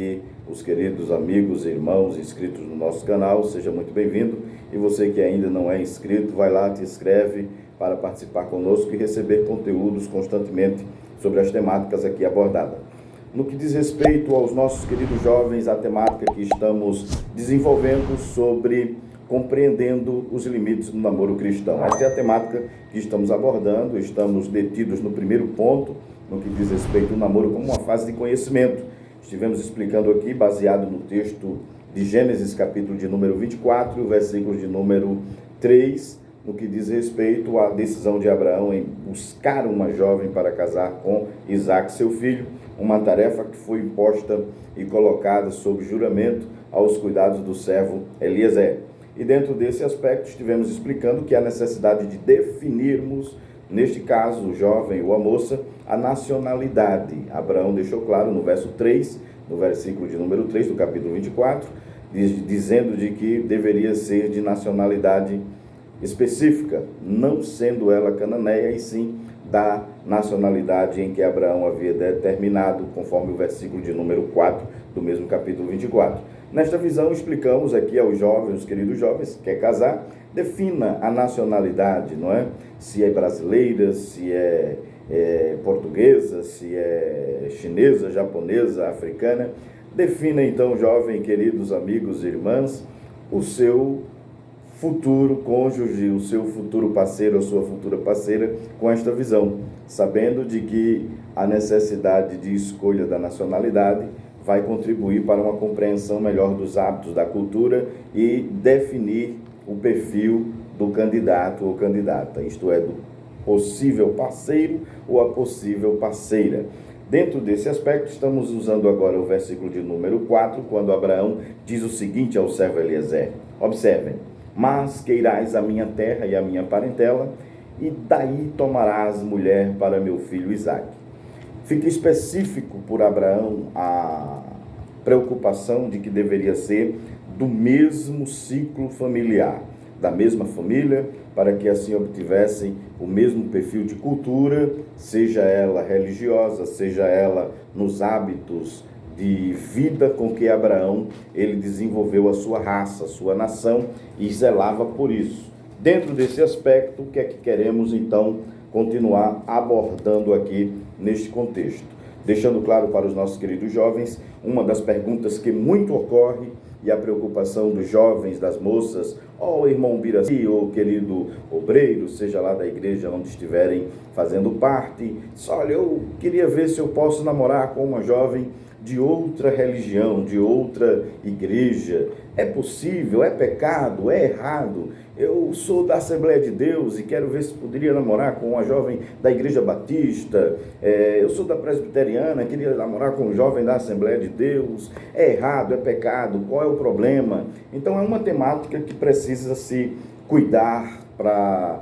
aqui os queridos amigos e irmãos inscritos no nosso canal, seja muito bem-vindo. E você que ainda não é inscrito, vai lá, te inscreve para participar conosco e receber conteúdos constantemente sobre as temáticas aqui abordadas. No que diz respeito aos nossos queridos jovens, a temática que estamos desenvolvendo sobre compreendendo os limites do namoro cristão. Esta é a temática que estamos abordando, estamos detidos no primeiro ponto, no que diz respeito ao namoro como uma fase de conhecimento. Estivemos explicando aqui, baseado no texto de Gênesis, capítulo de número 24, versículo de número 3, no que diz respeito à decisão de Abraão em buscar uma jovem para casar com Isaque, seu filho, uma tarefa que foi imposta e colocada sob juramento aos cuidados do servo Eliezer. E dentro desse aspecto estivemos explicando que há necessidade de definirmos, neste caso, o jovem ou a moça, a nacionalidade. Abraão deixou claro no verso 3, no versículo de número 3 do capítulo 24, dizendo de que deveria ser de nacionalidade específica, não sendo ela cananeia, e sim da nacionalidade em que Abraão havia determinado, conforme o versículo de número 4 do mesmo capítulo 24. Nesta visão, explicamos aqui aos jovens, os queridos jovens, que quer casar, defina a nacionalidade, não é? Se é brasileira, se é portuguesa, se é chinesa, japonesa, africana. Defina então, jovem, queridos amigos e irmãs, o seu futuro cônjuge, o seu futuro parceiro, a sua futura parceira, com esta visão, sabendo de que a necessidade de escolha da nacionalidade vai contribuir para uma compreensão melhor dos hábitos, da cultura e definir o perfil do candidato ou candidata, isto é, do possível parceiro ou a possível parceira. Dentro desse aspecto, estamos usando agora o versículo de número 4, quando Abraão diz o seguinte ao servo Eliezer: observem, mas queirás a minha terra e a minha parentela, e daí tomarás mulher para meu filho Isaque. Fica específico por Abraão a preocupação de que deveria ser do mesmo ciclo familiar, da mesma família, para que assim obtivessem o mesmo perfil de cultura, seja ela religiosa, seja ela nos hábitos de vida com que Abraão ele desenvolveu a sua raça, a sua nação, e zelava por isso. Dentro desse aspecto, o que é que queremos então continuar abordando aqui neste contexto? Deixando claro para os nossos queridos jovens, uma das perguntas que muito ocorre, e a preocupação dos jovens, das moças, ó irmão Biraci, ou querido obreiro, seja lá da igreja onde estiverem fazendo parte, olha, eu queria ver se eu posso namorar com uma jovem de outra religião, de outra igreja. É possível? É pecado? É errado? Eu sou da Assembleia de Deus e quero ver se poderia namorar com uma jovem da Igreja Batista. Eu sou da Presbiteriana, queria namorar com um jovem da Assembleia de Deus. É errado? É pecado? Qual é o problema? Então é uma temática que precisa se cuidar para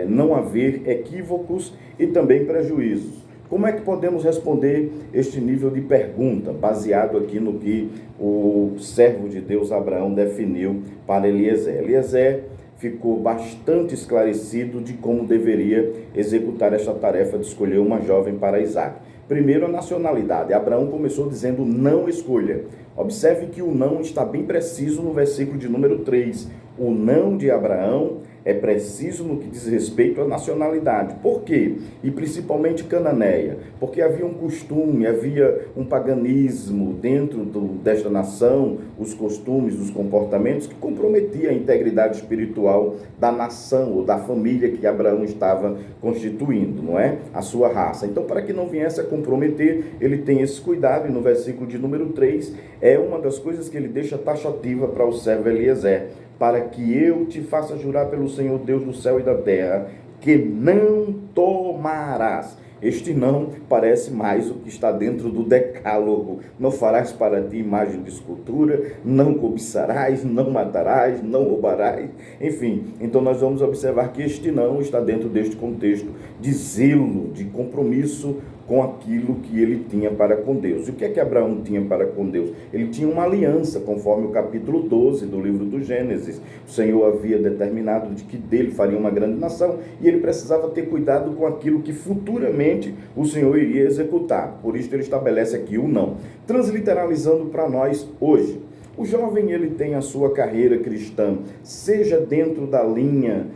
não haver equívocos e também prejuízos. Como é que podemos responder este nível de pergunta, baseado aqui no que o servo de Deus Abraão definiu para Eliezer? Eliezer ficou bastante esclarecido de como deveria executar esta tarefa de escolher uma jovem para Isaque. Primeiro, a nacionalidade. Abraão começou dizendo não escolha. Observe que o não está bem preciso no versículo de número 3. O não de Abraão é preciso no que diz respeito à nacionalidade. Por quê? E principalmente cananeia. Porque havia um costume, havia um paganismo dentro desta nação, os costumes, os comportamentos que comprometia a integridade espiritual da nação ou da família que Abraão estava constituindo, não é? A sua raça. Então, para que não viesse a comprometer, ele tem esse cuidado, e no versículo de número 3, é uma das coisas que ele deixa taxativa para o servo Eliezer: para que eu te faça jurar pelo Senhor Deus do céu e da terra, que não tomarás. Este não parece mais o que está dentro do decálogo. Não farás para ti imagem de escultura, não cobiçarás, não matarás, não roubarás. Enfim, então nós vamos observar que este não está dentro deste contexto de zelo, de compromisso com aquilo que ele tinha para com Deus. E o que é que Abraão tinha para com Deus? Ele tinha uma aliança, conforme o capítulo 12 do livro do Gênesis. O Senhor havia determinado de que dele faria uma grande nação, e ele precisava ter cuidado com aquilo que futuramente o Senhor iria executar. Por isso ele estabelece aqui o não. Transliteralizando para nós hoje, o jovem ele tem a sua carreira cristã, seja dentro da linha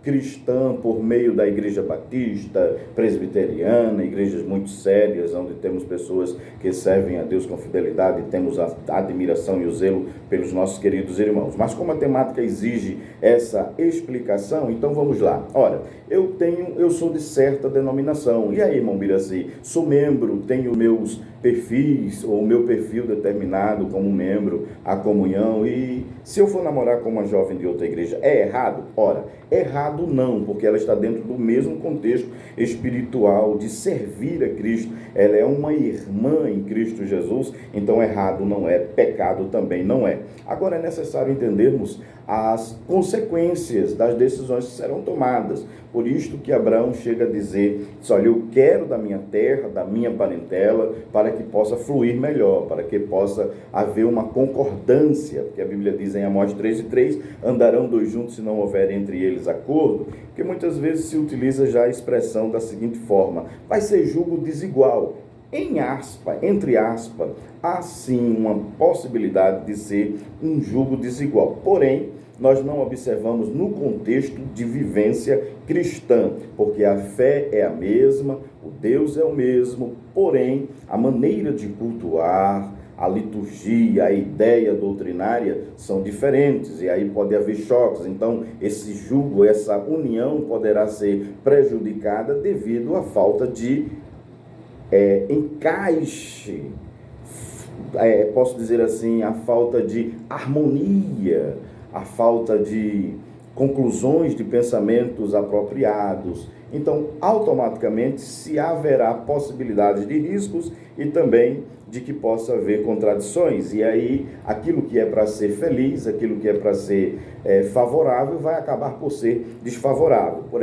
cristã por meio da igreja batista, presbiteriana, igrejas muito sérias, onde temos pessoas que servem a Deus com fidelidade e temos a admiração e o zelo pelos nossos queridos irmãos. Mas como a temática exige essa explicação, então vamos lá. Ora, eu sou de certa denominação. E aí, irmão Biraci? Sou membro, tenho meus perfis, ou meu perfil determinado como membro, a comunhão, e se eu for namorar com uma jovem de outra igreja, é errado? Ora, errado não, porque ela está dentro do mesmo contexto espiritual de servir a Cristo. Ela é uma irmã em Cristo Jesus, então errado não é, pecado também não é. Agora é necessário entendermos as consequências das decisões que serão tomadas. Por isto que Abraão chega a dizer, olha, eu quero da minha terra, da minha parentela, para que possa fluir melhor, para que possa haver uma concordância, porque a Bíblia diz em Amós 3:3, andarão dois juntos se não houver entre eles acordo, porque muitas vezes se utiliza já a expressão da seguinte forma, vai ser julgo desigual. Entre aspas, há sim uma possibilidade de ser um julgo desigual. Porém, nós não observamos no contexto de vivência cristã, porque a fé é a mesma, o Deus é o mesmo, porém, a maneira de cultuar, a liturgia, a ideia doutrinária são diferentes, e aí pode haver choques. Então, esse julgo, essa união poderá ser prejudicada devido à falta de encaixe, posso dizer assim, a falta de harmonia, a falta de conclusões de pensamentos apropriados. Então, automaticamente se haverá possibilidades de riscos e também de que possa haver contradições. E aí, aquilo que é para ser feliz, aquilo que é para ser favorável, vai acabar por ser desfavorável. Por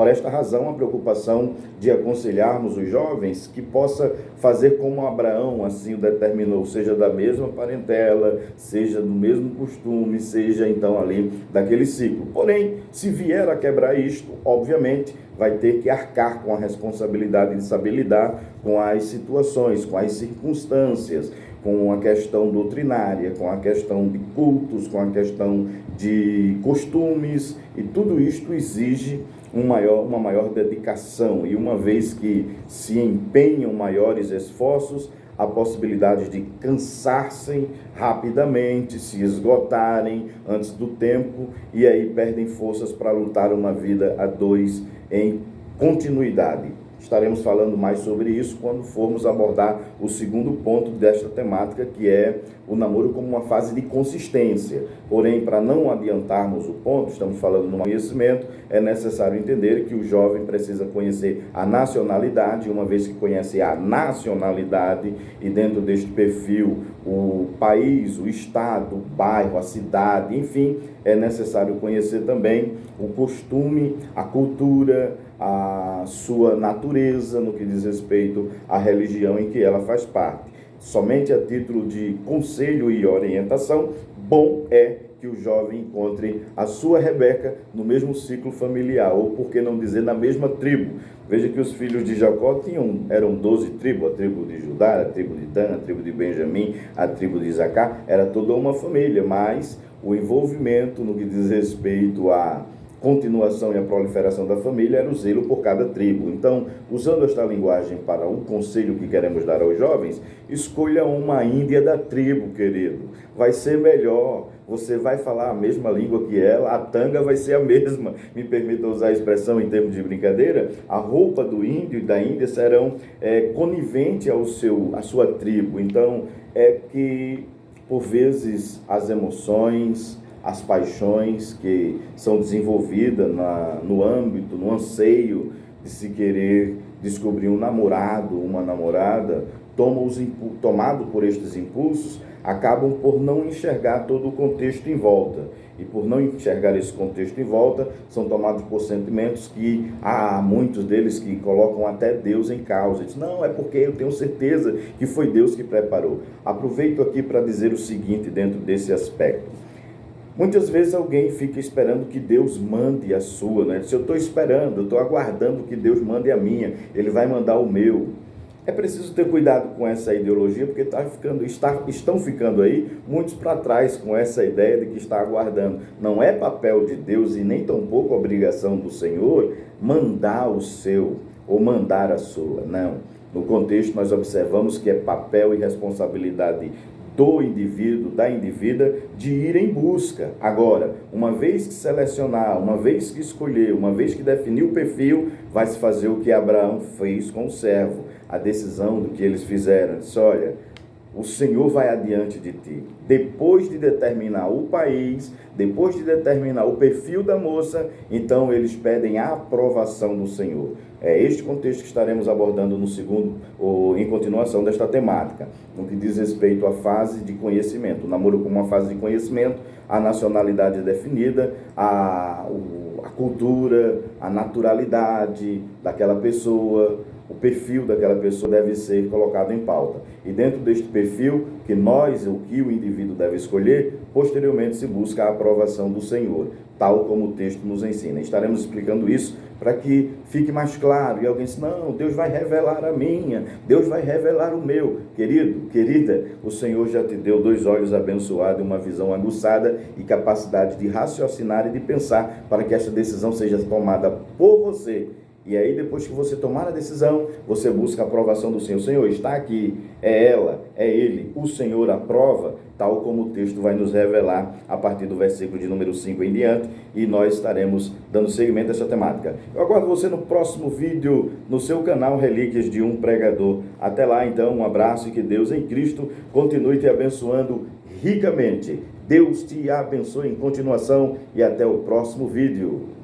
esta razão, a preocupação de aconselharmos os jovens que possa fazer como Abraão assim o determinou, seja da mesma parentela, seja do mesmo costume, seja então ali daquele ciclo. Porém, se vier a quebrar isto, obviamente, vai ter que arcar com a responsabilidade de saber lidar com as situações, com as circunstâncias, com a questão doutrinária, com a questão de cultos, com a questão de costumes, e tudo isto exige uma maior dedicação, e uma vez que se empenham maiores esforços, a possibilidade de cansar-se rapidamente, se esgotarem antes do tempo, e aí perdem forças para lutar uma vida a dois em continuidade. Estaremos falando mais sobre isso quando formos abordar o segundo ponto desta temática, que é o namoro como uma fase de consistência. Porém, para não adiantarmos o ponto, estamos falando no conhecimento, é necessário entender que o jovem precisa conhecer a nacionalidade, uma vez que conhece a nacionalidade, e dentro deste perfil, o país, o estado, o bairro, a cidade, enfim, é necessário conhecer também o costume, a cultura, a sua natureza, no que diz respeito à religião em que ela faz parte. Somente a título de conselho e orientação, bom é que o jovem encontre a sua Rebeca no mesmo ciclo familiar, ou por que não dizer na mesma tribo. Veja que os filhos de Jacó eram 12 tribos, a tribo de Judá, a tribo de Dan, a tribo de Benjamim, a tribo de Isacar, era toda uma família, mas o envolvimento no que diz respeito à continuação e a proliferação da família era o zelo por cada tribo. Então, usando esta linguagem para o conselho que queremos dar aos jovens, escolha uma Índia da tribo, querido. Vai ser melhor. Você vai falar a mesma língua que ela, a tanga vai ser a mesma. Me permita usar a expressão em termos de brincadeira, a roupa do índio e da Índia serão conivente à sua tribo. Então, é que, por vezes, as emoções, as paixões que são desenvolvidas no âmbito, no anseio de se querer descobrir um namorado, uma namorada, tomado por estes impulsos, acabam por não enxergar todo o contexto em volta. E por não enxergar esse contexto em volta, são tomados por sentimentos que há muitos deles que colocam até Deus em causa. Diz, não, é porque eu tenho certeza que foi Deus que preparou. Aproveito aqui para dizer o seguinte dentro desse aspecto. Muitas vezes alguém fica esperando que Deus mande a sua, né? Se eu estou esperando, eu estou aguardando que Deus mande a minha, Ele vai mandar o meu. É preciso ter cuidado com essa ideologia, porque estão ficando aí muitos para trás com essa ideia de que está aguardando. Não é papel de Deus e nem tampouco obrigação do Senhor mandar o seu ou mandar a sua, não. No contexto nós observamos que é papel e responsabilidade do indivíduo, da indivídua, de ir em busca. Agora, uma vez que selecionar, uma vez que escolher, uma vez que definir o perfil, vai se fazer o que Abraão fez com o servo. A decisão do que eles fizeram, disse, olha, o Senhor vai adiante de ti. Depois de determinar o país, depois de determinar o perfil da moça, então eles pedem a aprovação do Senhor. É este contexto que estaremos abordando no segundo, ou em continuação desta temática, no que diz respeito à fase de conhecimento. O namoro como uma fase de conhecimento, a nacionalidade definida, a cultura, a naturalidade daquela pessoa, o perfil daquela pessoa deve ser colocado em pauta. E dentro deste perfil, o que o indivíduo deve escolher, posteriormente se busca a aprovação do Senhor, tal como o texto nos ensina. Estaremos explicando isso para que fique mais claro. E alguém diz, não, Deus vai revelar a minha, Deus vai revelar o meu. Querido, querida, o Senhor já te deu 2 olhos abençoados, uma visão aguçada e capacidade de raciocinar e de pensar para que esta decisão seja tomada por você. E aí, depois que você tomar a decisão, você busca a aprovação do Senhor. O Senhor está aqui, é ela, é ele, o Senhor aprova, tal como o texto vai nos revelar a partir do versículo de número 5 em diante, e nós estaremos dando seguimento a essa temática. Eu aguardo você no próximo vídeo, no seu canal Relíquias de um Pregador. Até lá, então, um abraço e que Deus em Cristo continue te abençoando ricamente. Deus te abençoe em continuação e até o próximo vídeo.